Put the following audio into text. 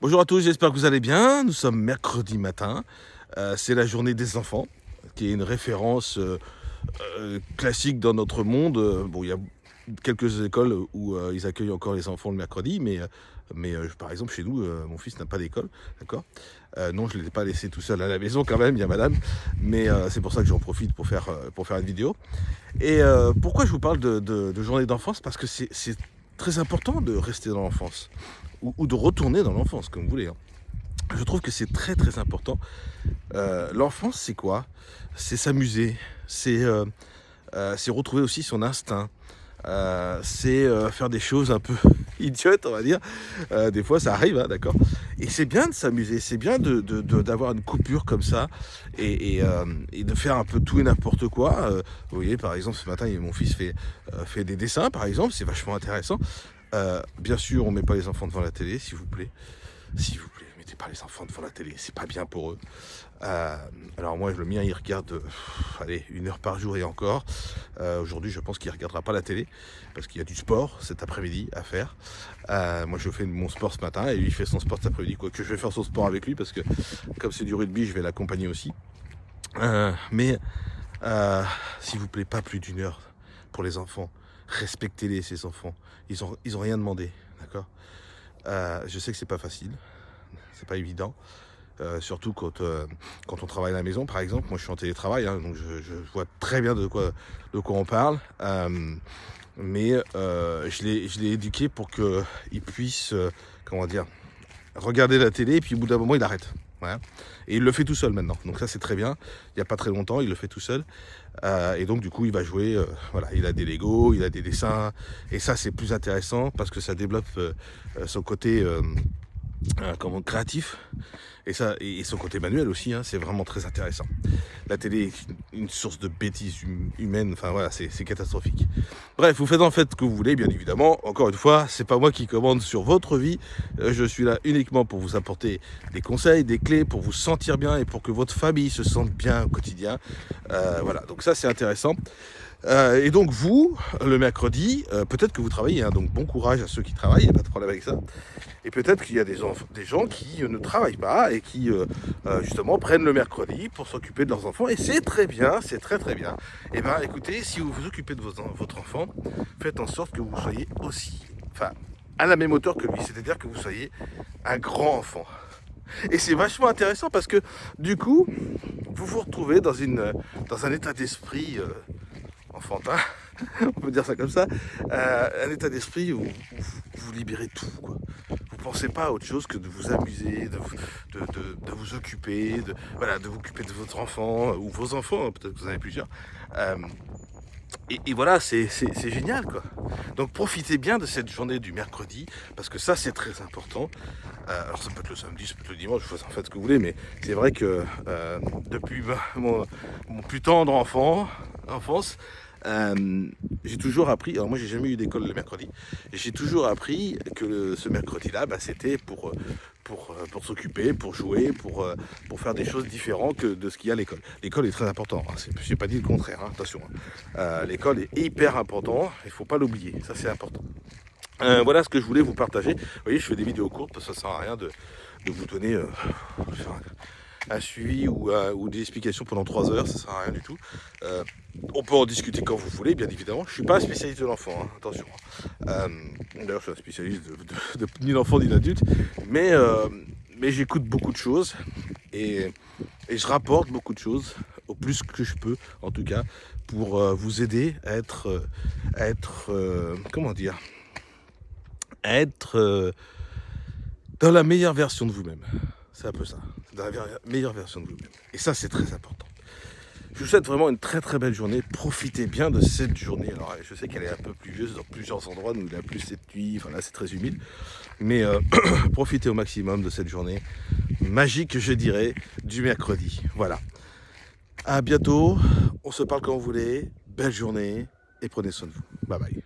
Bonjour à tous, j'espère que vous allez bien. Nous sommes mercredi matin. C'est la journée des enfants, qui est une référence classique dans notre monde. Bon, il y a quelques écoles où ils accueillent encore les enfants le mercredi, mais par exemple chez nous, mon fils n'a pas d'école, d'accord. Non, je ne l'ai pas laissé tout seul à la maison quand même, il y a madame, mais c'est pour ça que j'en profite pour faire une vidéo. Et pourquoi je vous parle de journée d'enfance? Parce que c'est très important de rester dans l'enfance, ou de retourner dans l'enfance, comme vous voulez, hein. Je trouve que c'est très très important. L'enfance, c'est quoi? C'est s'amuser, c'est retrouver aussi son instinct, c'est faire des choses un peu idiotes, on va dire. Des fois, ça arrive, hein, d'accord. Et c'est bien de s'amuser, c'est bien d'avoir une coupure comme ça et de faire un peu tout et n'importe quoi. Vous voyez, par exemple, ce matin, mon fils fait des dessins, par exemple, c'est vachement intéressant. Bien sûr, on met pas les enfants devant la télé, s'il vous plaît. S'il vous plaît, mettez pas les enfants devant la télé, c'est pas bien pour eux. Alors moi, le mien, il regarde, allez, 1 heure par jour et encore. Aujourd'hui, je pense qu'il regardera pas la télé, parce qu'il y a du sport cet après-midi à faire. Moi, je fais mon sport ce matin, et lui, il fait son sport cet après-midi. Quoique je vais faire son sport avec lui, parce que comme c'est du rugby, je vais l'accompagner aussi. Mais s'il vous plaît, pas plus d'1 heure pour les enfants. Respectez-les, ces enfants. Ils ont rien demandé, d'accord. Je sais que c'est pas facile, c'est pas évident, surtout quand on travaille à la maison, par exemple. Moi, je suis en télétravail, hein, donc je vois très bien de quoi on parle. Mais je l'ai éduqué pour qu'il puisse, comment dire, regarder la télé, et puis au bout d'un moment, il arrête. Voilà. Et il le fait tout seul maintenant, donc ça c'est très bien. Il n'y a pas très longtemps, il le fait tout seul. Et donc du coup, il va jouer, voilà, il a des Lego, il a des dessins, et ça c'est plus intéressant parce que ça développe son côté comment, créatif, et son côté manuel aussi, hein, c'est vraiment très intéressant. La télé est une source de bêtises humaines, enfin voilà, c'est catastrophique. Bref, vous faites en fait ce que vous voulez, bien évidemment. Encore une fois, c'est pas moi qui commande sur votre vie. Je suis là uniquement pour vous apporter des conseils, des clés, pour vous sentir bien et pour que votre famille se sente bien au quotidien. Voilà, donc ça c'est intéressant. Et donc vous, le mercredi, peut-être que vous travaillez, hein, donc bon courage à ceux qui travaillent, il n'y a pas de problème avec ça. Et peut-être qu'il y a des gens qui ne travaillent pas et qui justement prennent le mercredi pour s'occuper de leurs enfants. Et c'est très bien, c'est très très bien. Et bien écoutez, si vous vous occupez de votre enfant, faites en sorte que vous soyez aussi, enfin, à la même hauteur que lui, c'est-à-dire que vous soyez un grand enfant. Et c'est vachement intéressant parce que du coup, vous vous retrouvez dans un état d'esprit enfantin, on peut dire ça comme ça, un état d'esprit où vous libérez tout, quoi. Vous pensez pas à autre chose que de vous amuser, de vous occuper, voilà, de vous occuper de votre enfant, ou vos enfants, hein, peut-être que vous en avez plusieurs. Et voilà, c'est génial, quoi. Donc profitez bien de cette journée du mercredi, parce que ça c'est très important. Alors ça peut être le samedi, ça peut être le dimanche, vous en faites ce que vous voulez, mais c'est vrai que depuis mon plus tendre enfance, j'ai toujours appris, alors moi j'ai jamais eu d'école le mercredi, et j'ai toujours appris que ce mercredi-là, bah, c'était pour s'occuper, pour jouer, pour faire des choses différentes que de ce qu'il y a à l'école. L'école est très importante, hein, j'ai pas dit le contraire, hein, attention. L'école est hyper important, il faut pas l'oublier, ça c'est important. Voilà ce que je voulais vous partager. Vous voyez, je fais des vidéos courtes, ça sert à rien de vous donner un suivi ou des explications pendant 3 heures, ça sert à rien du tout. On peut en discuter quand vous voulez, bien évidemment. Je suis pas un spécialiste de l'enfant, hein, attention. D'ailleurs, je suis un spécialiste ni l'enfant ni l'adulte, mais j'écoute beaucoup de choses et je rapporte beaucoup de choses, au plus que je peux, en tout cas, pour vous aider à être comment dire, à être dans la meilleure version de vous-même. C'est un peu ça, dans la meilleure version de vous-même. Et ça, c'est très important. Je vous souhaite vraiment une très très belle journée. Profitez bien de cette journée. Alors, je sais qu'elle est un peu pluvieuse dans plusieurs endroits. Nous, il a plu cette nuit. Enfin, là, c'est très humide. Mais profitez au maximum de cette journée magique, je dirais, du mercredi. Voilà. À bientôt. On se parle quand vous voulez. Belle journée et prenez soin de vous. Bye bye.